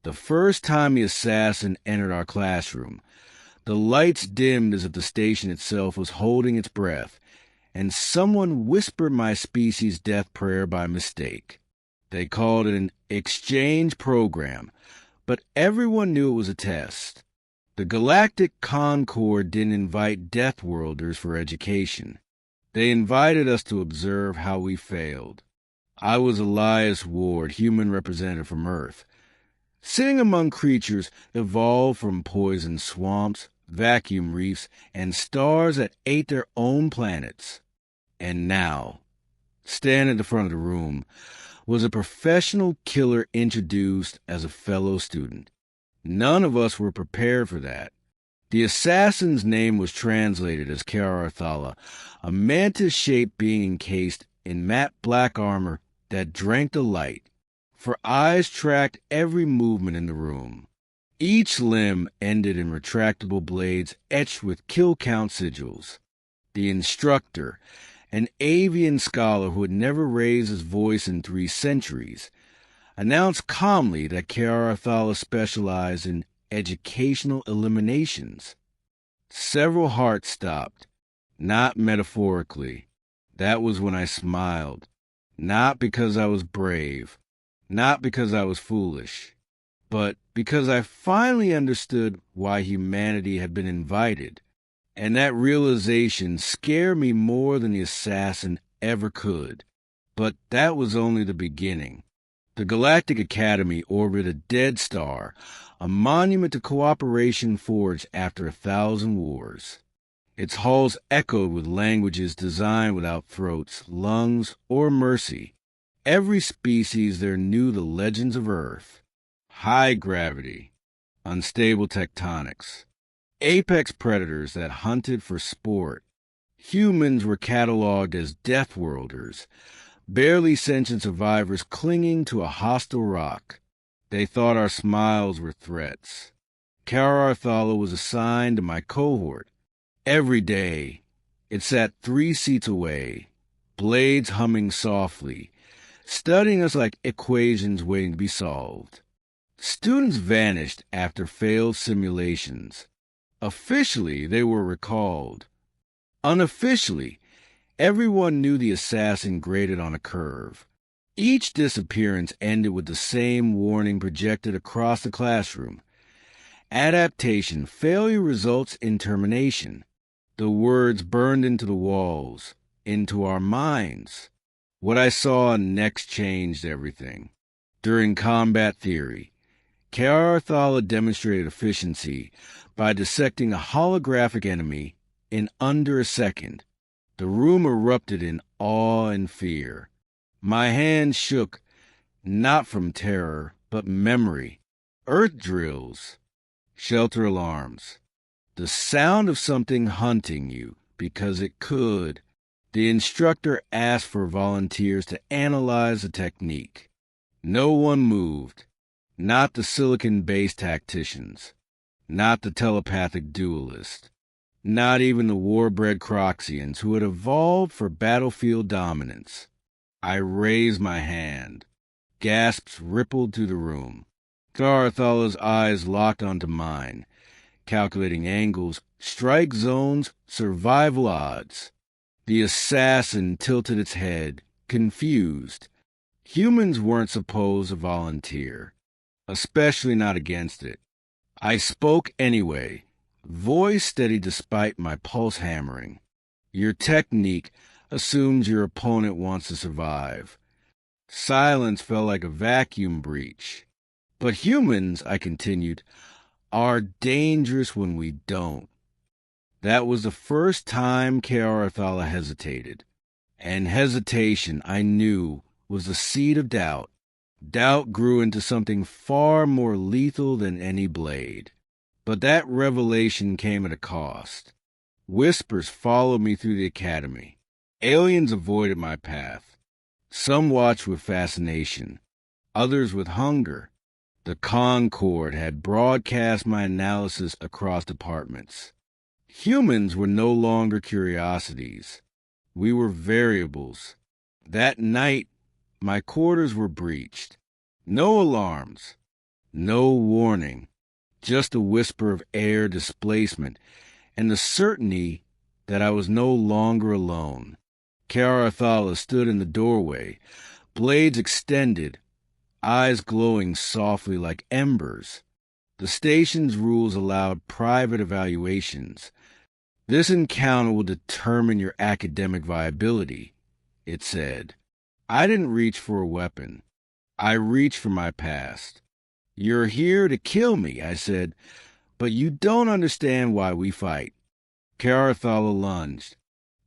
The first time the assassin entered our classroom, the lights dimmed as if the station itself was holding its breath, and someone whispered my species' death prayer by mistake. They called it an exchange program, but everyone knew it was a test. The Galactic Concord didn't invite Deathworlders for education. They invited us to observe how we failed. I was Elias Ward, human representative from Earth, sitting among creatures evolved from poison swamps, vacuum reefs, and stars that ate their own planets. And now, standing at the front of the room, was a professional killer introduced as a fellow student. None of us were prepared for that. The assassin's name was translated as Kara, a mantis-shaped being encased in matte black armor that drank the light, for eyes tracked every movement in the room. Each limb ended in retractable blades etched with kill count sigils. The instructor, an avian scholar who had never raised his voice in 3 centuries, announced calmly that Kara specialized in educational eliminations. Several hearts stopped, not metaphorically. That was when I smiled, not because I was brave, not because I was foolish, but because I finally understood why humanity had been invited, and that realization scared me more than the assassin ever could. But that was only the beginning. The Galactic Academy orbited a dead star, a monument to cooperation forged after 1,000 wars. Its halls echoed with languages designed without throats, lungs, or mercy. Every species there knew the legends of Earth. High gravity, unstable tectonics, apex predators that hunted for sport. Humans were cataloged as deathworlders, barely sentient survivors clinging to a hostile rock. They thought our smiles were threats. Kara was assigned to my cohort. Every day, it sat 3 seats away, blades humming softly, studying us like equations waiting to be solved. Students vanished after failed simulations. Officially, they were recalled. Unofficially, everyone knew the assassin graded on a curve. Each disappearance ended with the same warning projected across the classroom. Adaptation failure results in termination. The words burned into the walls, into our minds. What I saw next changed everything. During combat theory, Kara demonstrated efficiency by dissecting a holographic enemy in under a second. The room erupted in awe and fear. My hands shook, not from terror, but memory. Earth drills, shelter alarms, the sound of something hunting you because it could. The instructor asked for volunteers to analyze the technique. No one moved, not the silicon-based tacticians, not the telepathic duelist, not even the war-bred Croxians who had evolved for battlefield dominance. I raised my hand. Gasps rippled through the room. Karathala's eyes locked onto mine, calculating angles, strike zones, survival odds. The assassin tilted its head, confused. Humans weren't supposed to volunteer, especially not against it. I spoke anyway, voice steady despite my pulse hammering. Your technique assumes your opponent wants to survive. Silence felt like a vacuum breach. But humans, I continued, are dangerous when we don't. That was the first time Karathal hesitated. And hesitation, I knew, was the seed of doubt. Doubt grew into something far more lethal than any blade. But that revelation came at a cost. Whispers followed me through the academy. Aliens avoided my path. Some watched with fascination, others with hunger. The Concord had broadcast my analysis across departments. Humans were no longer curiosities. We were variables. That night, my quarters were breached. No alarms, No warning, just a whisper of air displacement and the certainty that I was no longer alone. Karathala stood in the doorway, blades extended, eyes glowing softly like embers. The station's rules allowed private evaluations. This encounter will determine your academic viability, it said. I didn't reach for a weapon. I reached for my past. You're here to kill me, I said, but you don't understand why we fight. Karathala lunged.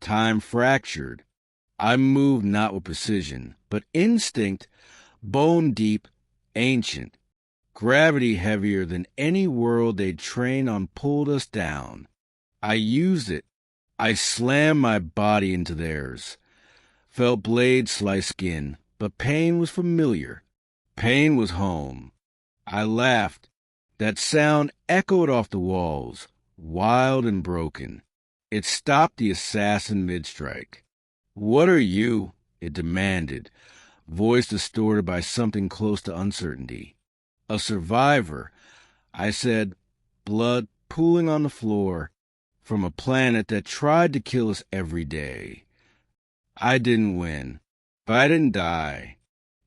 Time fractured. I moved not with precision, but instinct, bone deep, ancient. Gravity heavier than any world they'd trained on pulled us down. I used it. I slammed my body into theirs. Felt blades slice skin, but pain was familiar. Pain was home. I laughed. That sound echoed off the walls, wild and broken. It stopped the assassin mid-strike. What are you? It demanded, voice distorted by something close to uncertainty. A survivor, I said, blood pooling on the floor, from a planet that tried to kill us every day. I didn't win, but I didn't die.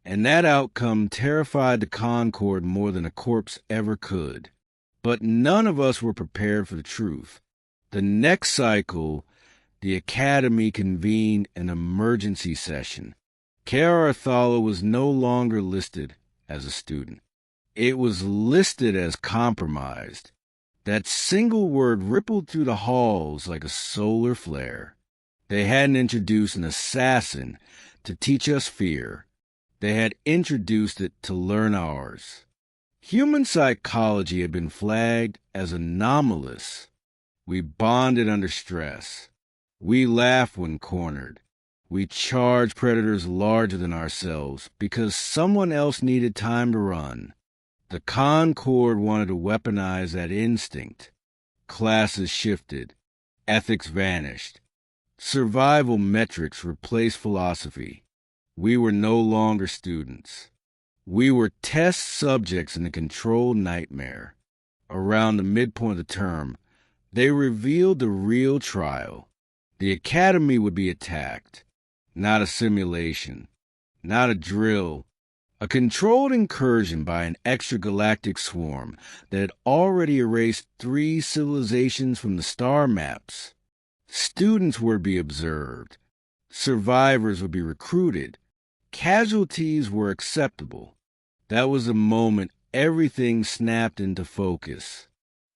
And that outcome terrified the Concord more than a corpse ever could. But none of us were prepared for the truth. The next cycle, the Academy convened an emergency session. Karathala was no longer listed as a student. It was listed as compromised. That single word rippled through the halls like a solar flare. They hadn't introduced an assassin to teach us fear. They had introduced it to learn ours. Human psychology had been flagged as anomalous. We bonded under stress. We laughed when cornered. We charged predators larger than ourselves because someone else needed time to run. The Concord wanted to weaponize that instinct. Classes shifted. Ethics vanished. Survival metrics replaced philosophy. We were no longer students. We were test subjects in a controlled nightmare. Around the midpoint of the term, they revealed the real trial. The Academy would be attacked. Not a simulation. Not a drill. A controlled incursion by an extragalactic swarm that had already erased 3 civilizations from the star maps. Students were to be observed. Survivors would be recruited. Casualties were acceptable. That was the moment everything snapped into focus.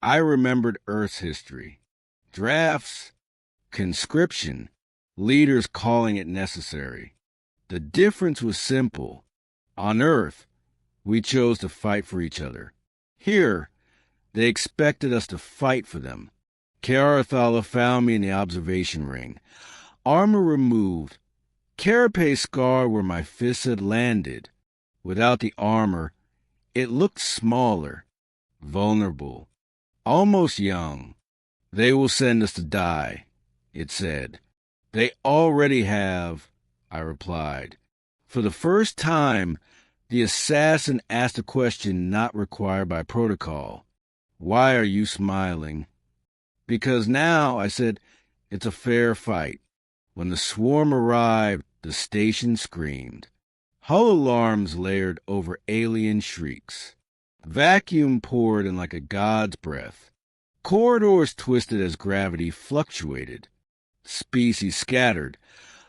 I remembered Earth's history. Drafts, conscription, leaders calling it necessary. The difference was simple. On Earth, we chose to fight for each other. Here, they expected us to fight for them. Karathala found me in the observation ring. Armor removed. Carapace scarred where my fists had landed. Without the armor, it looked smaller, vulnerable, almost young. They will send us to die, it said. They already have, I replied. For the first time, the assassin asked a question not required by protocol. Why are you smiling? Because now, I said, it's a fair fight. When the swarm arrived, the station screamed. Hull alarms layered over alien shrieks. Vacuum poured in like a god's breath. Corridors twisted as gravity fluctuated. Species scattered,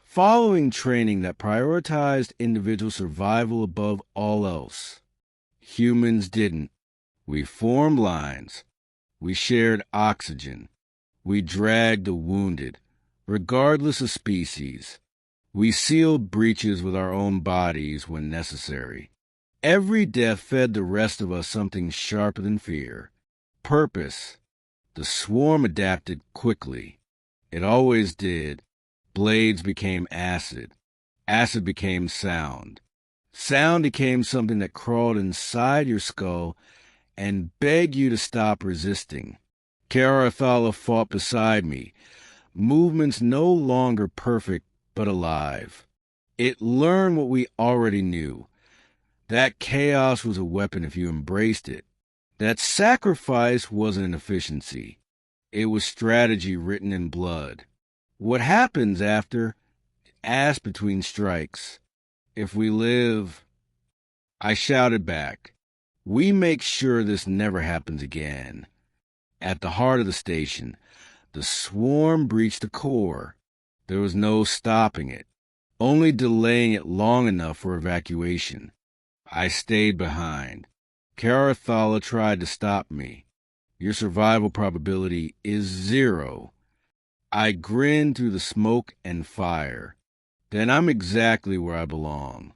following training that prioritized individual survival above all else. Humans didn't. We formed lines. We shared oxygen. We dragged the wounded, regardless of species. We sealed breaches with our own bodies when necessary. Every death fed the rest of us something sharper than fear. Purpose. The swarm adapted quickly. It always did. Blades became acid. Acid became sound. Sound became something that crawled inside your skull and begged you to stop resisting. Karathala fought beside me, movements no longer perfect but alive. It learned what we already knew. That chaos was a weapon if you embraced it. That sacrifice wasn't an efficiency. It was strategy written in blood. What happens after? Ass between strikes. If we live, I shouted back, we make sure this never happens again. At the heart of the station, the swarm breached the core. There was no stopping it, only delaying it long enough for evacuation. I stayed behind. Karathala tried to stop me. Your survival probability is 0. I grinned through the smoke and fire. Then I'm exactly where I belong.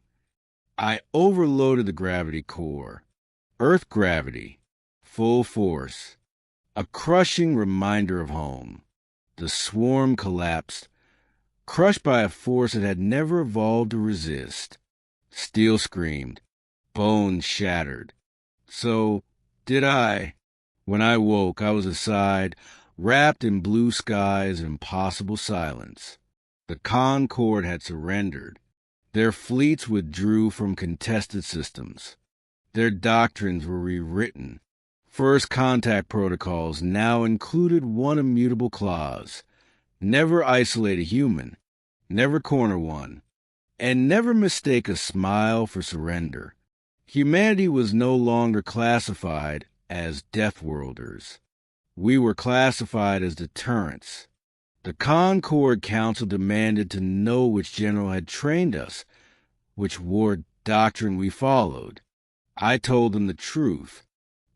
I overloaded the gravity core. Earth gravity. Full force. A crushing reminder of home. The swarm collapsed, crushed by a force it had never evolved to resist. Steel screamed. Bones shattered. So, did I. When I woke, I was aside, wrapped in blue skies and impossible silence. The Concord had surrendered. Their fleets withdrew from contested systems. Their doctrines were rewritten. First contact protocols now included one immutable clause: never isolate a human, never corner one, and never mistake a smile for surrender. Humanity was no longer classified as deathworlders. We were classified as deterrents. The Concord Council demanded to know which general had trained us, which war doctrine we followed. I told them the truth.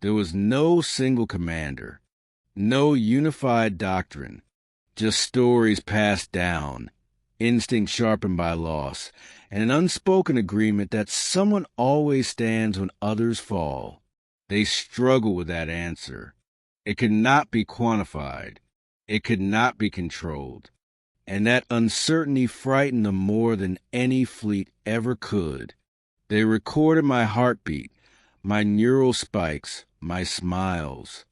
There was no single commander, no unified doctrine, just stories passed down, instinct sharpened by loss, and an unspoken agreement that someone always stands when others fall. They struggle with that answer. It could not be quantified. It could not be controlled. And that uncertainty frightened them more than any fleet ever could. They recorded my heartbeat, my neural spikes, my smiles.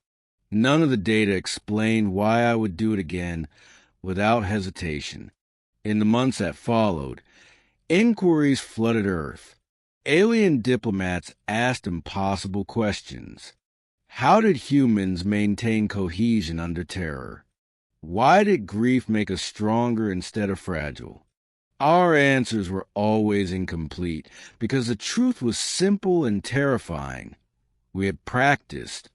None of the data explained why I would do it again without hesitation. In the months that followed, inquiries flooded Earth. Alien diplomats asked impossible questions. How did humans maintain cohesion under terror? Why did grief make us stronger instead of fragile? Our answers were always incomplete because the truth was simple and terrifying. We had practiced.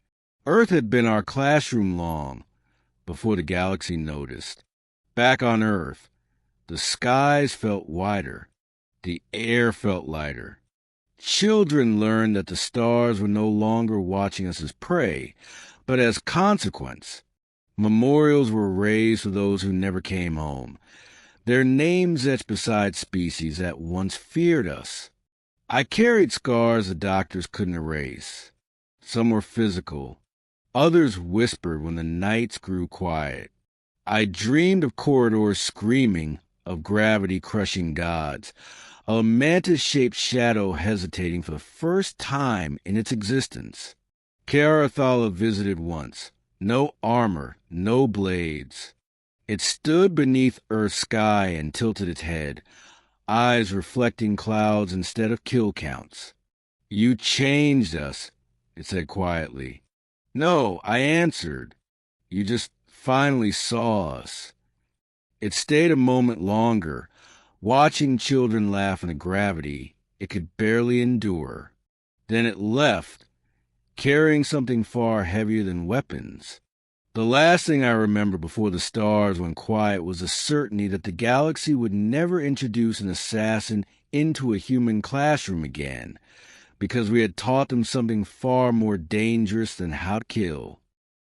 Earth had been our classroom long before the galaxy noticed. Back on Earth, the skies felt wider. The air felt lighter. Children learned that the stars were no longer watching us as prey, but as consequence. Memorials were raised for those who never came home, their names etched beside species that once feared us. I carried scars the doctors couldn't erase. Some were physical. Others whispered when the nights grew quiet. I dreamed of corridors screaming, of gravity crushing gods, a mantis-shaped shadow hesitating for the first time in its existence. Karathala visited once. No armor, no blades. It stood beneath Earth's sky and tilted its head, eyes reflecting clouds instead of kill counts. You changed us, it said quietly. No, I answered. You just finally saw us. It stayed a moment longer, watching children laugh in a gravity it could barely endure. Then it left, carrying something far heavier than weapons. The last thing I remember before the stars went quiet was the certainty that the galaxy would never introduce an assassin into a human classroom again, because we had taught them something far more dangerous than how to kill.